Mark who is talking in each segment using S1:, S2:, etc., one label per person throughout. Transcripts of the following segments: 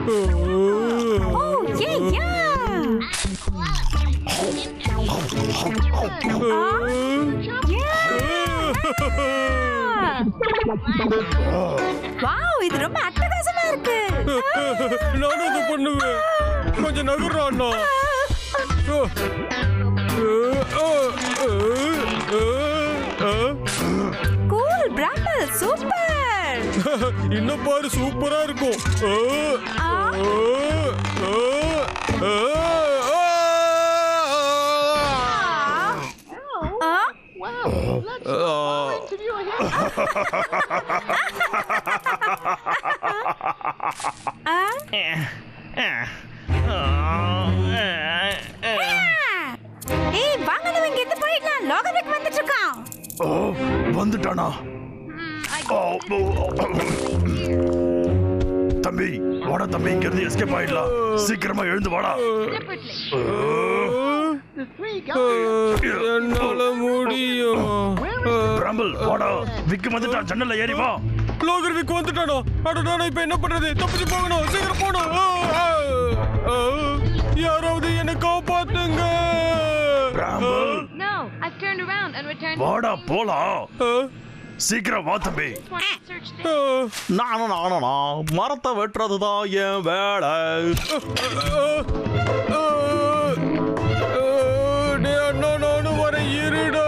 S1: Wow, இது ரொம்ப அட்டகாசமா இருக்கு.
S2: நானும் இது பண்ணுவேன். கொஞ்சம் நகர்றான்னா.
S1: Cool bramble, super.
S2: இன்னும் பாரு, சூப்பரா இருக்கும்.
S1: ஏய், வாங்க நம்ம இங்க இருந்து போயிடலாம். லோகவிக் வந்துட்டு இருக்கான்.
S3: வந்துட்டானா? தம்பி வாடா தம்பி, இங்க இருந்து எஸ்கேப் ஆயிடலாம். சீக்கிரமா எழுந்து வாடா.
S2: என்னால முடியும்.
S3: பிராம்பிள் வாடா, விக்கு வந்துட்டான். ஜன்னல்ல ஏறி வா.
S2: லோகவிக் வந்துட்டானா? அடடா, இப்ப என்ன பண்றது? தப்பிச்சு போகணும், சீக்கிரம் போகணும். யாராவது என்ன காப்பாத்துங்க.
S3: பிராம்பிள் வாடா போலாம். சீக்கிரம் வா தம்பி.
S4: நானும் மரத்தை வெட்டுறதுதான் என் வேலை.
S2: நானும் வர இருடா.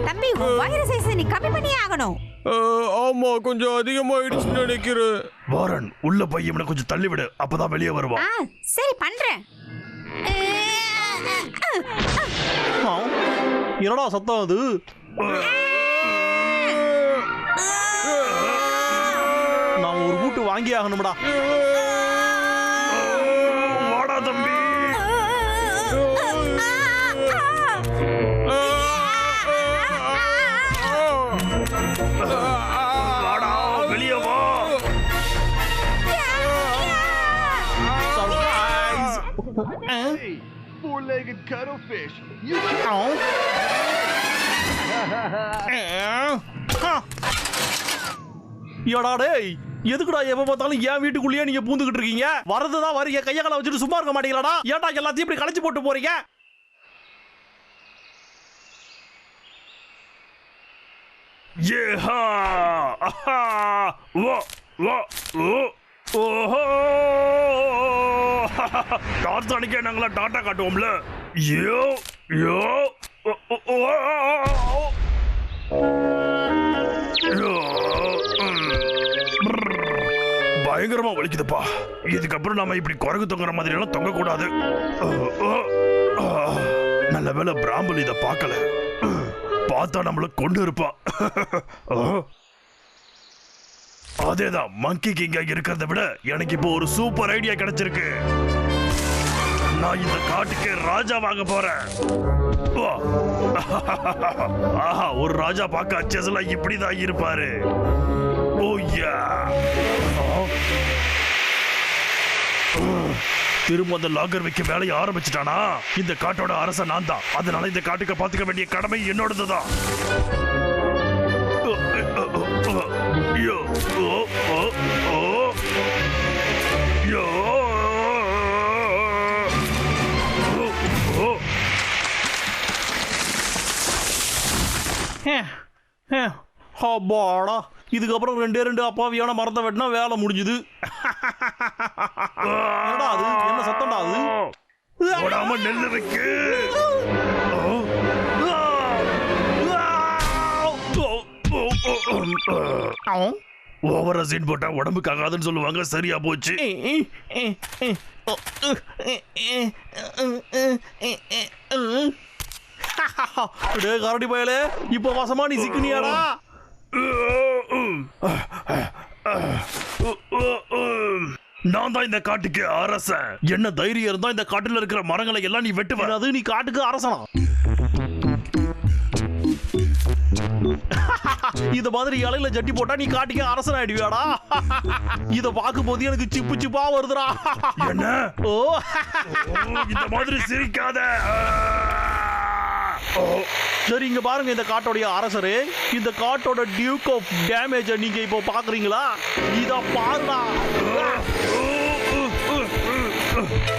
S1: தம்பி, வைரஸ் சைஸ் நீ கம்மி பண்ணியே ஆகணும்.
S2: ஆமா, கொஞ்சம் அதிகமாயிடுச்சு நினைக்கிறேன்.
S3: வாரன் உள்ள போய் இவனை கொஞ்சம் தள்ளி விடு, அப்பதான் வெளியே வருவான்.
S1: சரி, பண்றேன்.
S4: என்னடா சத்தம் அது? நான் ஒரு பூட்டு வாங்கி ஆகணும்டா.
S3: வாடா தம்பி. வாடா, வெளியே வா.
S5: Four-legged cuttlefish.
S4: ஏடா டேய், எதுக்குடா எப்ப பார்த்தாலும் என் வீட்டுக்குள்ளேயே நீங்க பூந்துகிட்டு இருக்கீங்க? வரதுதான் வரீங்க, கைய கால வச்சுட்டு சும்மா இருக்க மாட்டீங்களாடா? ஏன்டா எல்லாத்தையும் இப்படி களைச்சு போட்டு போறீங்க?
S3: ஏஹா ஆஹா வா வா ஓஹோ டார்சானிக்கே நாங்களா டாட்டா காட்டுவோம்ல. யோ யோ பயங்கரமா வலிக்குதுப்பா. இதுக்கப்புறம் நாம இப்படி குரங்கு தொங்குற மாதிரி எல்லாம் தொங்க கூடாது. நல்ல வேளை பிராம்பிள் இத பார்க்கல. பார்த்தா நம்மள கொண்டு இருப்பா. அதேதான், மங்கி கிங்க இருக்கிறத விட எனக்கு இப்போ ஒரு சூப்பர் ஐடியா கிடைச்சிருக்கு. நான் இந்த காட்டுக்கு ராஜாவாக போறேன். ஆஹா, ஒரு ராஜா பார்க்க அச்சசலா இப்படிதான் இருப்பாரு. ஓய்யா, திரும்ப அந்த லாகர் வைக்க வேலையை ஆரம்பிச்சுட்டானா? இந்த காட்டோட அரசன் நான் தான். அதனால இந்த காட்டுக்கு பாத்துக்க வேண்டிய கடமை என்னோடதுதான்.
S4: அப்பாடா, இதுக்கப்புறம் ரெண்டு அப்பாவியான மரத்தை வெட்டினா வேலை முடிஞ்சுது. அது என்ன சத்தம்டா அது?
S3: ஓடாம நெல்லு வைக்கு. ஓவரா சீன் போட்டா உடம்புக்கு ஆகாதுன்னு சொல்லுவாங்க. சரியா போச்சு.
S4: கரடி பயலே, இப்ப வசமா நீ சிக்கினியாடா?
S3: நான் தான் இந்த காட்டுக்கு அரசன். என்ன தைரியம் இருந்தா இந்த காட்டுல இருக்கிற மரங்களை எல்லாம் நீ வெட்டுவ?
S4: அது நீ காட்டுக்கு அரசனா? இத மாதிரி இலையில ஜட்டி போட்டா நீ காட்டுக்கு அரசன் ஆயிடுவியாடா? இத பாக்கும் போது எனக்கு சிப்பு சிப்பா வருதுடா.
S3: என்ன?
S4: ஓ,
S3: இந்த மாதிரி சிரிக்காத.
S4: சரி இங்க பாருங்க இந்த காட்டோடைய அரசரே, இந்த காட்டோட டியூக் ஆஃப் டேமேஜ நீங்க இப்போ பாக்குறீங்களா? இத பாருடா.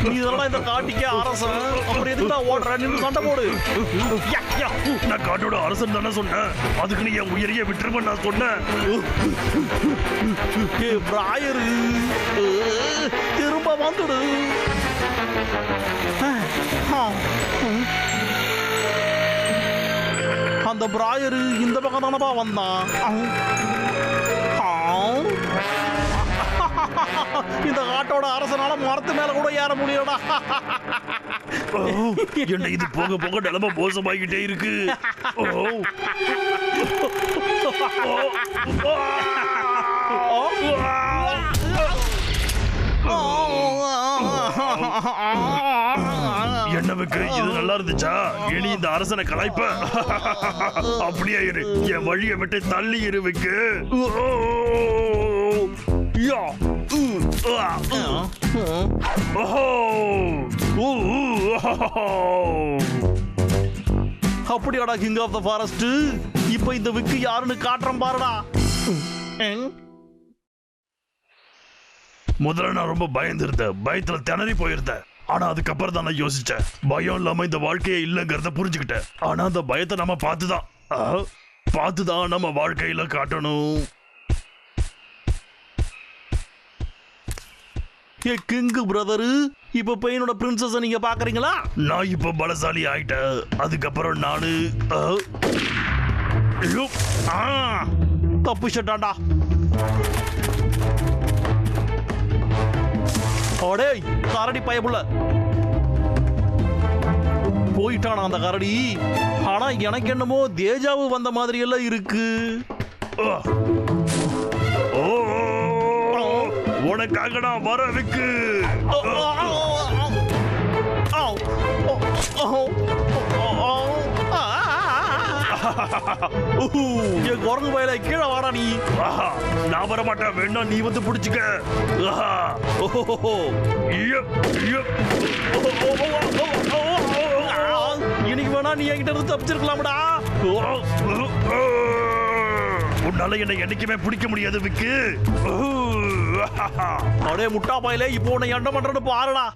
S4: நீ இதெல்லாம் இந்த காட்டுக்கே அரசன், அப்புறம் எதுக்கு நான் ஓடுற? நின்னு சண்டை போடு.
S3: நான் காட்டோட அரசன் தானே சொன்னேன், அதுக்கு நீ என் உயிரையே விட்டுரும நான் சொன்னேன்.
S4: பிராயரு திரும்ப வந்துடு. அந்த பிராயரு இந்த பக்கம் தானப்பா வந்தான். இந்த காட்டோட அரசனால மரத்து மேல கூட ஏற முடியலடா.
S3: என்ன இது போக போக நிலைமை மோசமாகிட்டே இருக்கு. என்னவுக்கு இது நல்லா இருந்துச்சா? இனி இந்த அரசனை கலாய்ப்ப அப்படியே இரு, என் வழியை விட்டு தள்ளி இருவுக்கு.
S4: அப்படியாடா கிங் ஆஃப் த ஃபாரஸ்ட், இப்ப இந்த விக்கு யாருன்னு காட்டுறேன் பாருடா.
S3: முதல்ல நான் ரொம்ப பயந்துருந்தேன், பயத்துல திணறி போயிருந்தேன். ஆனா அதுக்கப்புறம் தான் நான் யோசிச்சேன், பயம் இல்லாம இந்த வாழ்க்கையே இல்லைங்கிறத புரிஞ்சுக்கிட்டேன். ஆனா அந்த பயத்தை நம்ம பார்த்துதான் நம்ம வாழ்க்கையில காட்டணும்.
S4: கிங்கு பிரதரு, இப்ப பையனோட பிரின்சஸ் நீங்க பாக்குறீங்களா?
S3: நான் இப்ப பலசாலி ஆயிட்டேன். அதுக்கப்புறம் நானு
S4: தப்பிச்சிட்டான்டா. அடே கரடி பயப்புள்ள போயிட்டானா அந்த கரடி. ஆனா எனக்கு என்னமோ தேஜாவு வந்த மாதிரி எல்லாம் இருக்கு.
S3: உனக்காக நான் வர விக்கு.
S4: என் குரங்கு வயல கீழே வாடா நீ.
S3: நான் வர மாட்டேன், வேணா நீ வந்து பிடிச்சுக்க.
S4: இன்னைக்கு வேணா நீ என்கிட்ட இருந்து தப்பிச்சிருக்கலாம்டா.
S3: உன்னால என்ன என்னைக்குமே பிடிக்க முடியாது விக்கு.
S4: அடே முட்டா பாயிலே, இப்போ உன்னை என்ன பண்றேன்னு பாருடா.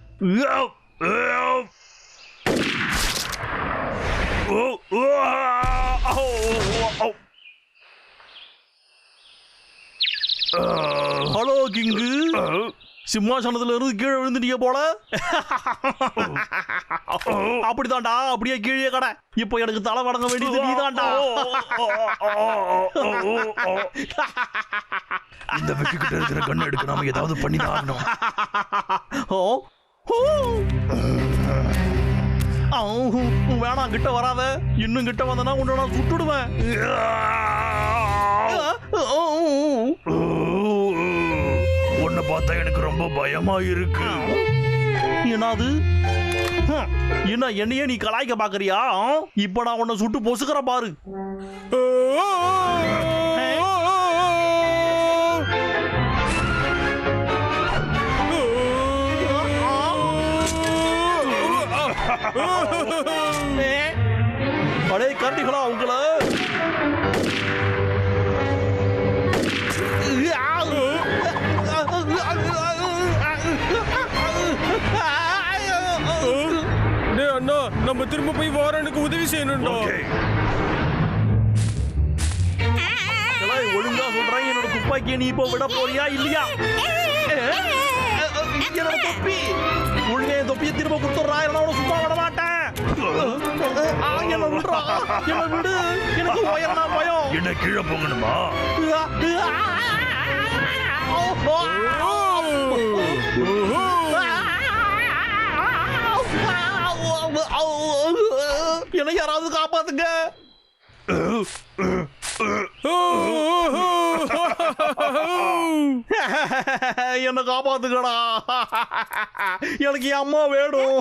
S4: ஹலோ கிங்கு, சிம்மாசனத்துல இருந்து கீழே விழுந்துட்டீங்க போல. அப்படிதான்டா, அப்படியே கீழே கடை. இப்போ எனக்கு தலை வணங்க வேண்டியது நீதான்டா.
S3: இந்த வெக்கு கிட்ட இருக்கிற கண்ணு எடுக்க நாம ஏதாவது பண்ணிதான் ஆகணும்.
S4: வேணாம், கிட்ட வராத. இன்னும் கிட்ட வந்தனா உன்னை நான் சுட்டுடுவேன்.
S3: உன்னை பார்த்தா எனக்கு ரொம்ப பயமா இருக்கு.
S4: என்னது? என்ன என்னையே நீ கலாய்க்க பாக்குறியா? இப்ப நான் உன்னை சுட்டு பொசுக்கிற பாரு. அடே கரடிகளா உங்கள.
S2: அண்ணா, நம்ம திரும்ப போய் வாரனுக்கு உதவி செய்யணும்டா.
S4: ஒழுங்கா சொல்றேன், என்னோட துப்பாக்கியை நீ இப்போ விட போறியா இல்லையா? என்னோட தொப்பி உடனே தொப்பியை திரும்ப கொடுத்துடுறா, என்ன சும்மா விட மாட்டேன். என்ன விடுறா, என்ன விடு, எனக்கு உயர்னா பயம்.
S3: என்ன கீழே போகணுமா?
S4: என்ன யாராவது காப்பாத்துங்க. என்ன காப்பாத்துக்கடா, எனக்கு என் அம்மா வேணும்.